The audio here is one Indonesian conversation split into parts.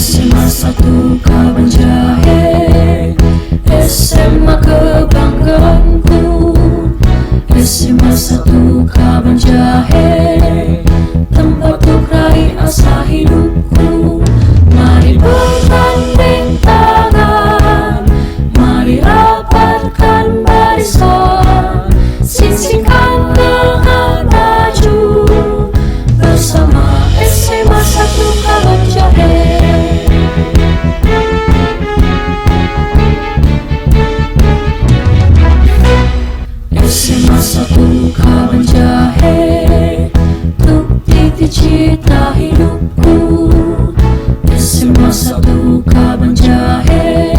SMA 1 Kaban Jahe, SMA kebanggaanku. SMA 1 Kaban Jahe, tempat untuk raih asa hidupku. Mari bergandeng tangan, mari rapatkan barisan, sisihkan lengan baju bersama SMA 1 Kaban Jahe. SMA 1 Kaban Jahe, untuk titik cita hidupku. SMA 1 Kaban Jahe,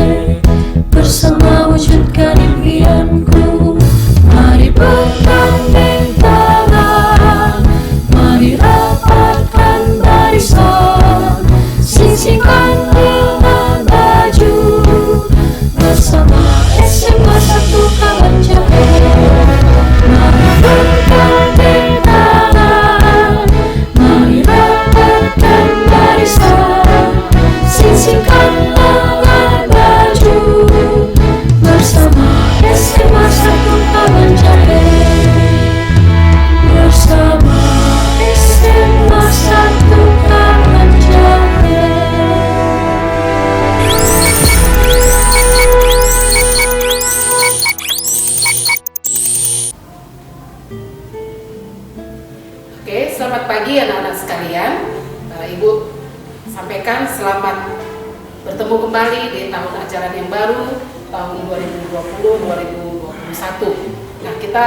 bersama wujudkan impianku. Mari bergandeng tangan, mari rapatkan barisan, sisihkan lengan baju bersama SMA 1 Kaban Jahe. Mari bergandeng tangan, mari rapatkan barisan, sisihkan lengan baju bersama SMA 1 Kaban Jahe. Bersama SMA 1 Kaban Jahe. Oke, selamat pagi anak-anak sekalian. Ibu sampaikan selamat bertemu kembali di tahun ajaran yang baru, tahun 2020-2021. Nah, kita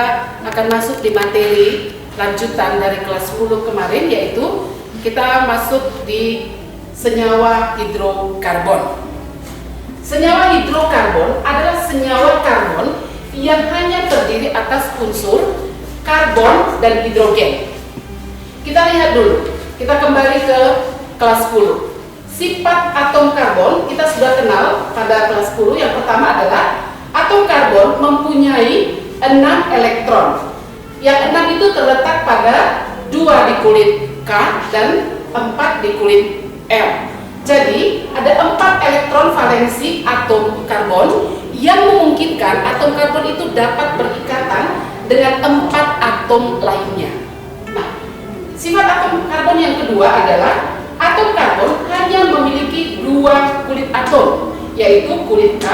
akan masuk di materi lanjutan dari kelas 10 kemarin, yaitu kita masuk di senyawa hidrokarbon. Senyawa hidrokarbon adalah senyawa karbon yang hanya terdiri atas unsur karbon dan hidrogen. Kita lihat dulu, kita kembali ke kelas 10. Sifat atom karbon kita sudah kenal pada kelas 10. Yang pertama adalah atom karbon mempunyai 6 elektron. Yang 6 itu terletak pada 2 di kulit K dan 4 di kulit L. Jadi ada 4 elektron valensi atom karbon yang memungkinkan atom karbon itu dapat berikatan dengan 4 atom lainnya. Nah, sifat atom karbon yang kedua adalah atom karbon hanya memiliki 2 kulit atom, yaitu kulit K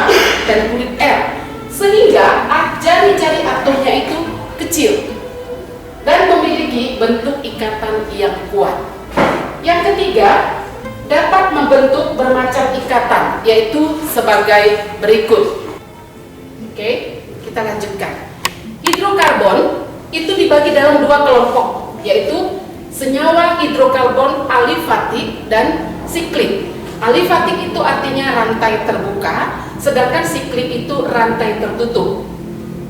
dan kulit R, sehingga jari-jari atomnya itu kecil dan memiliki bentuk ikatan yang kuat. Yang ketiga, dapat membentuk bermacam ikatan, yaitu sebagai berikut. Oke, kita lanjutkan. Hidrokarbon itu dibagi dalam 2 kelompok, yaitu senyawa hidrokarbon alifatik dan siklik. Alifatik itu artinya rantai terbuka, sedangkan siklik itu rantai tertutup.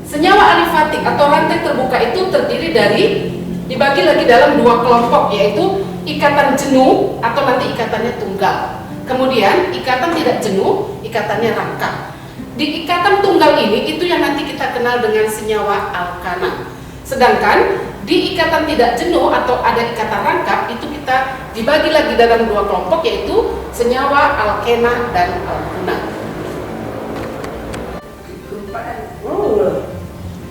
Senyawa alifatik atau rantai terbuka itu terdiri dari, dibagi lagi dalam 2 kelompok, yaitu ikatan jenuh atau nanti ikatannya tunggal. Kemudian ikatan tidak jenuh, ikatannya rangkap. Di ikatan tunggal ini itu yang nanti kita kenal dengan senyawa alkana. Sedangkan di ikatan tidak jenuh atau ada ikatan rangkap itu kita dibagi lagi dalam 2 kelompok, yaitu senyawa alkena dan alkuna.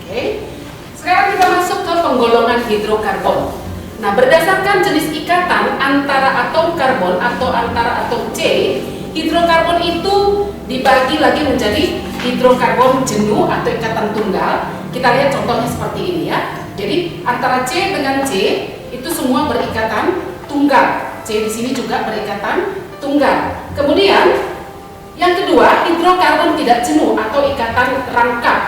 Oke. Sekarang kita masuk ke penggolongan hidrokarbon. Nah, berdasarkan jenis ikatan antara atom karbon atau antara atom C, hidrokarbon itu dibagi lagi menjadi hidrokarbon jenuh atau ikatan tunggal. Kita lihat contohnya seperti ini ya. Jadi antara C dengan C itu semua berikatan tunggal. C di sini juga berikatan tunggal. Kemudian yang kedua, hidrokarbon tidak jenuh atau ikatan rangkap.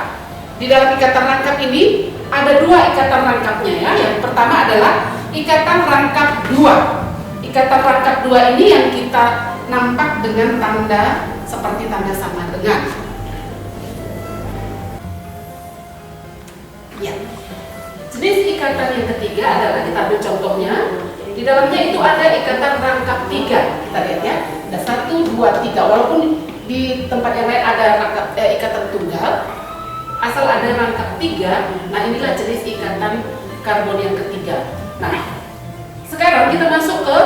Di dalam ikatan rangkap ini ada 2 ikatan rangkapnya ya. Yang pertama adalah ikatan rangkap 2. Ikatan rangkap 2 ini yang kita nampak dengan tanda seperti tanda sama dengan. Ya. Jenis ikatan yang ketiga adalah, kita ambil contohnya, di dalamnya itu ada ikatan rangkap 3. Kita lihat ya, ada 1, 2, 3. Walaupun di tempat yang lain ada rangkap, ikatan tunggal, asal ada rangkap 3. Nah, inilah jenis ikatan karbon yang ketiga. Nah, sekarang kita masuk ke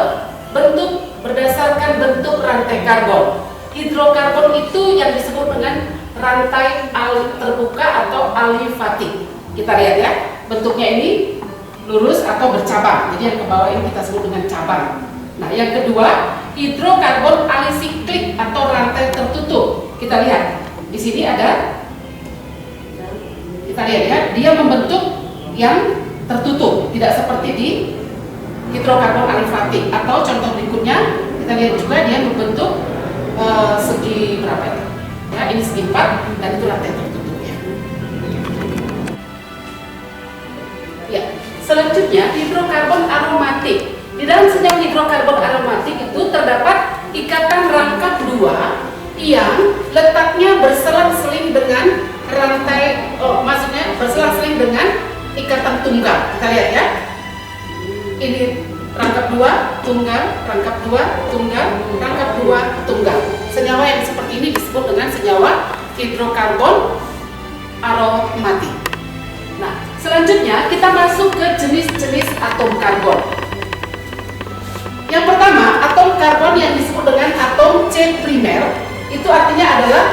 bentuk, berdasarkan bentuk rantai hidrokarbon. Hidrokarbon itu yang disebut dengan rantai terbuka atau alifatik. Kita lihat ya, bentuknya ini lurus atau bercabang. Jadi yang ke bawah ini kita sebut dengan cabang. Nah, yang kedua, hidrokarbon alisiklik atau rantai tertutup. Kita lihat di sini ada, kita lihat ya, dia membentuk yang tertutup, tidak seperti di hidrokarbon alifatik. Atau contoh berikutnya, kita lihat juga dia membentuk segi berapa ya? Ya, ini segi 4 dan itu rantai tertutup ya. Ya, selanjutnya hidrokarbon aromatik. Di dalam senyawa hidrokarbon aromatik itu terdapat ikatan rangkap 2 yang letaknya berselang-seling dengan rantai, maksudnya berselang-seling dengan ikatan tunggal. Kita lihat ya. Ini rangkap 2 tunggal, rangkap 2 tunggal, rangkap 2 tunggal. Senyawa yang seperti ini disebut dengan senyawa hidrokarbon aromatik. Nah, selanjutnya kita masuk ke jenis-jenis atom karbon. Yang pertama, atom karbon yang disebut dengan atom C primer, itu artinya adalah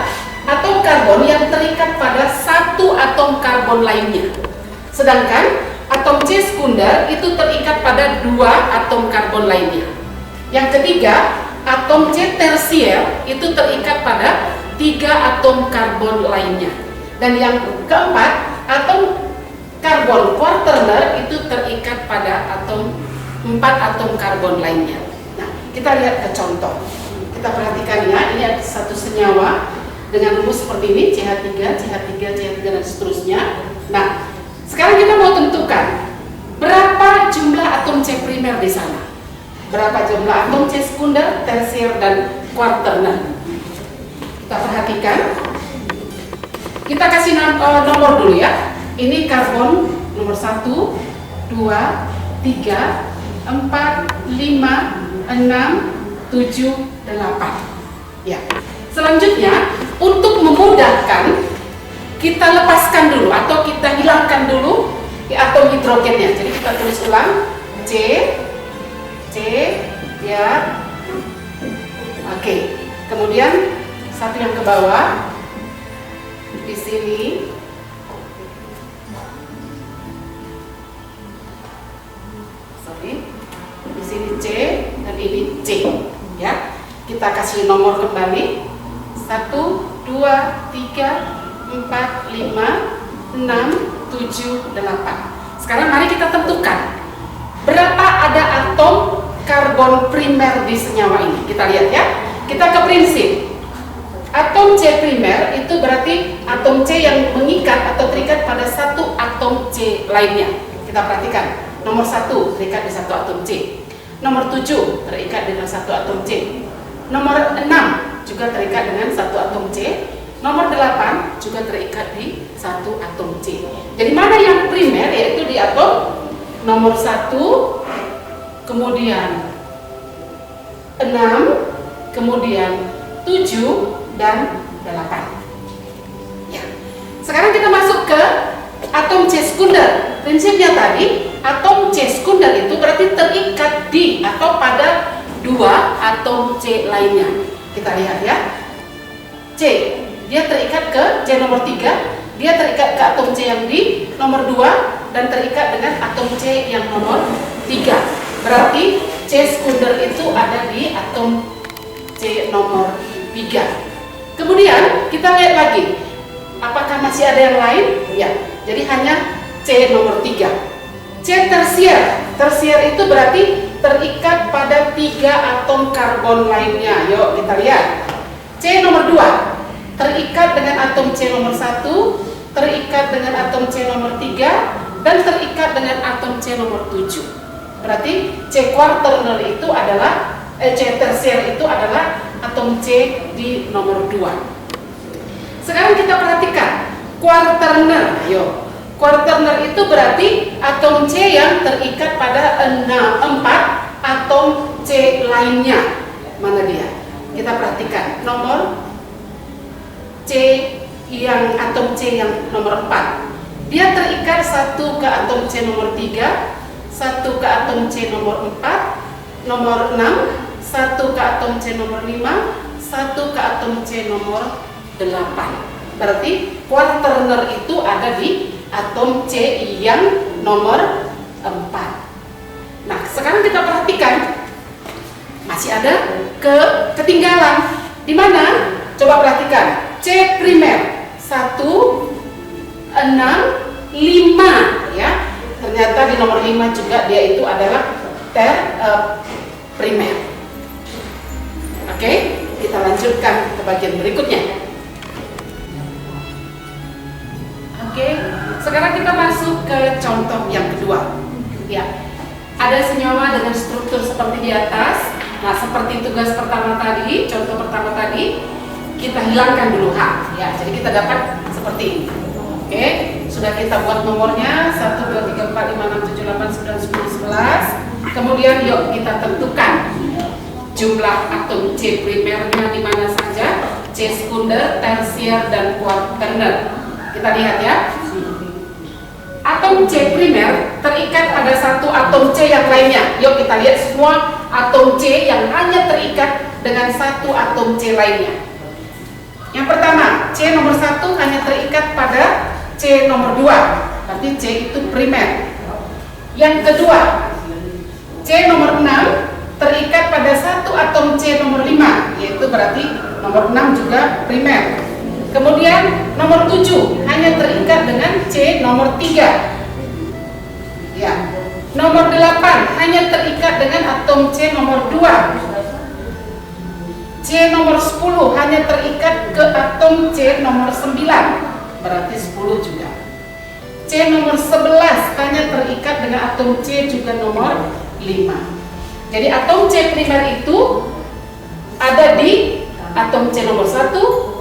atom karbon yang terikat pada satu atom karbon lainnya. Sedangkan atom C sekunder itu terikat pada 2 atom karbon lainnya. Yang ketiga, atom C tersier itu terikat pada 3 atom karbon lainnya. Dan yang keempat, atom karbon quaterner itu terikat pada 4 atom karbon lainnya. Nah, kita lihat ke contoh. Kita perhatikan ya, ini ada satu senyawa dengan rumus seperti ini, CH3, CH3, CH3 dan seterusnya. Nah, sekarang kita mau tentukan berapa jumlah atom C primer di sana. Berapa jumlah atom C sekunder, tersier dan quaterner. Kita perhatikan. Kita kasih nomor dulu ya. Ini karbon nomor 1, 2, 3, 4, 5, 6, 7, 8. Ya. Selanjutnya, untuk memudahkan, kita lepaskan dulu atau kita hilangkan dulu atom hidrogennya. Jadi kita tulis ulang C, ya. Oke. Kemudian satu yang ke bawah di sini. Di sini C dan ini C, ya. Kita kasih nomor kembali 1, 2, 3, 4, 5, 6, 7, 8. Sekarang mari kita tentukan berapa ada atom karbon primer di senyawa ini. Kita lihat ya. Kita ke prinsip. Atom C primer itu berarti atom C yang mengikat atau terikat pada satu atom C lainnya. Kita perhatikan. Nomor 1 terikat di satu atom C. Nomor 7 terikat dengan satu atom C. Nomor 6 juga terikat dengan satu atom C. Nomor 8 juga terikat di satu atom C. Jadi mana yang primer, yaitu di atom nomor 1, kemudian 6, kemudian 7 dan 8. Ya. Sekarang kita masuk ke atom C sekunder. Prinsipnya tadi, atom C sekunder itu berarti terikat di atau pada 2 atom C lainnya. Kita lihat ya. C, dia terikat ke C nomor 3, dia terikat ke atom C yang di nomor 2 dan terikat dengan atom C yang nomor 3. Berarti C sekunder itu ada di atom C nomor 3. Kemudian kita lihat lagi, apakah masih ada yang lain? Ya, jadi hanya C nomor 3. C tersier. Tersier itu berarti terikat pada 3 atom karbon lainnya. Yuk kita lihat. C nomor 2 terikat dengan atom C nomor 1, terikat dengan atom C nomor 3, dan terikat dengan atom C nomor 7. Berarti C quaterner itu adalah C tersier itu adalah atom C di nomor 2. Sekarang kita perhatikan quaterner. Ayo. Quaterner itu berarti atom C yang terikat pada 4 atom C lainnya. Mana dia? Kita perhatikan nomor C yang atom C yang nomor 4. Dia terikat satu ke atom C nomor 3, satu ke atom C nomor 4, nomor 6, satu ke atom C nomor 5, satu ke atom C nomor 8. Berarti quaterner itu ada di atom C yang nomor 4. Nah, sekarang kita perhatikan masih ada ketinggalan. Di mana? Coba perhatikan. C primer 1, 6, 5 ya. Ternyata di nomor 5 juga dia itu adalah primer. Oke, kita lanjutkan ke bagian berikutnya. Oke, sekarang kita masuk ke contoh yang kedua. Ya, ada senyawa dengan struktur seperti di atas. Nah, seperti tugas pertama tadi, contoh pertama tadi, kita hilangkan dulu H. Ya, jadi kita dapat seperti ini. Oke, sudah kita buat nomornya 1, 2, 3, 4, 5, 6, 7, 8, 9, 10, 11. Kemudian yuk kita tentukan jumlah atom C primernya di mana saja, C sekunder, tersier, dan quaterner. Kita lihat ya. Atom C primer terikat pada satu atom C yang lainnya. Yuk kita lihat semua atom C yang hanya terikat dengan satu atom C lainnya. Yang pertama, C nomor 1 hanya terikat pada C nomor 2. Berarti C itu primer. Yang kedua, C nomor 6 terikat pada satu atom C nomor 5, yaitu berarti nomor 6 juga primer. Kemudian nomor 7 hanya terikat dengan C nomor 3. Ya. Nomor 8 hanya terikat dengan atom C nomor 2. C nomor 10 hanya terikat ke atom C nomor 9. Berarti 10 juga. C nomor 11 hanya terikat dengan atom C juga nomor 5. Jadi atom C primer itu ada di atom C nomor 1,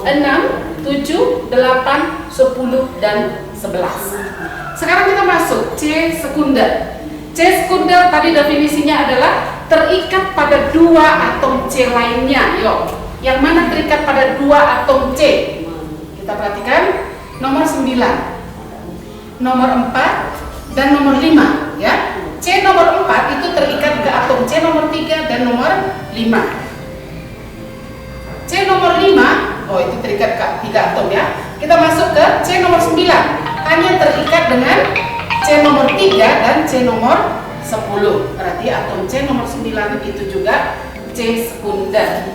6, 7, 8, 10, dan 11. Sekarang kita masuk C sekunder. C sekunder tadi definisinya adalah terikat pada dua atom C lainnya. Yuk, yang mana terikat pada dua atom C? Kita perhatikan nomor 9, nomor 4, dan nomor 5 ya. C nomor 4 itu terikat ke atom C nomor 3 dan nomor 5. C nomor 5, oh itu terikat ke 3 atom ya. Kita masuk ke C nomor 9, hanya terikat dengan C nomor 3 dan C nomor 10. Berarti atom C nomor 9 itu juga C sekunder.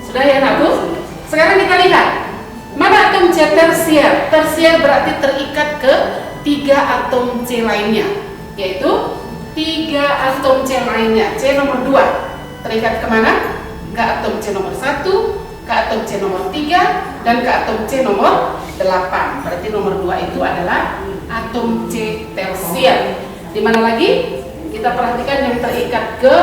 Sudah ya Nabu? Sekarang kita lihat mana atom C tersier. Tersier berarti terikat ke 3 atom C lainnya, yaitu 3 atom C lainnya. C nomor 2 terikat kemana? Ke atom C nomor 1, ke atom C nomor 3, dan ke atom C nomor 8. Berarti nomor 2 itu adalah atom C tersier. Di mana lagi? Kita perhatikan yang terikat ke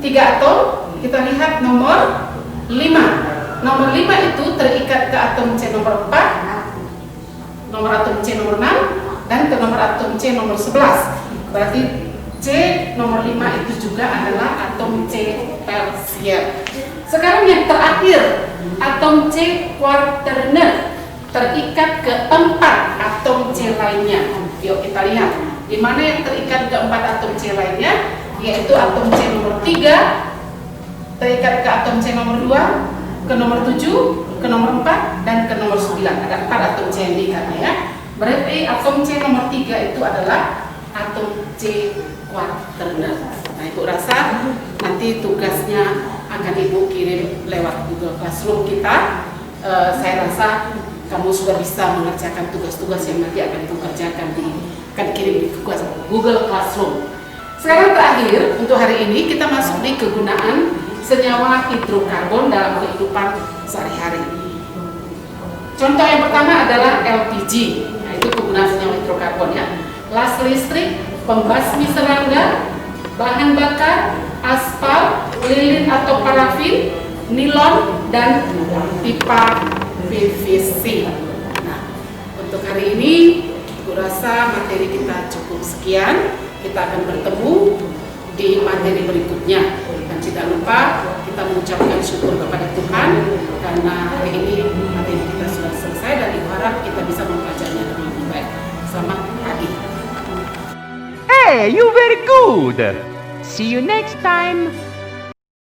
3 atom. Kita lihat nomor 5. Nomor 5 itu terikat ke atom C nomor 4, nomor atom C nomor 6, dan ke nomor atom C nomor 11. Berarti C nomor 5 itu juga adalah atom C tersier. Sekarang yang terakhir, atom C quaterner terikat ke 4 atom C lainnya. Yuk kita lihat di mana yang terikat ke 4 atom C lainnya, yaitu atom C nomor 3 terikat ke atom C nomor 2, ke nomor 7, ke nomor 4, dan ke nomor 9. Ada 4 atom C yang diikatnya ya. Berarti atom C nomor 3 itu adalah atom C quaterner. Nah, Ibu rasa nanti tugasnya akan Ibu kirim lewat Google Classroom kita. Saya rasa kamu sudah bisa mengerjakan tugas-tugas yang nanti akan Ibu kerjakan akan kirim di Google Classroom. Sekarang terakhir untuk hari ini kita masuk di kegunaan senyawa hidrokarbon dalam kehidupan sehari-hari. Contoh yang pertama adalah LPG, yaitu kegunaan senyawa hidrokarbon ya. Las listrik, pembasmi serangga, bahan bakar, aspal, lilin atau parafin, nilon, dan pipa PVC. Nah, untuk hari ini, aku rasa materi kita cukup sekian. Kita akan bertemu di materi berikutnya. Dan tidak lupa kita mengucapkan syukur kepada Tuhan karena hari ini materi kita sudah selesai dan diharap kita bisa mempelajarinya dengan lebih baik. Selamat pagi. Hey, you very good. See you next time.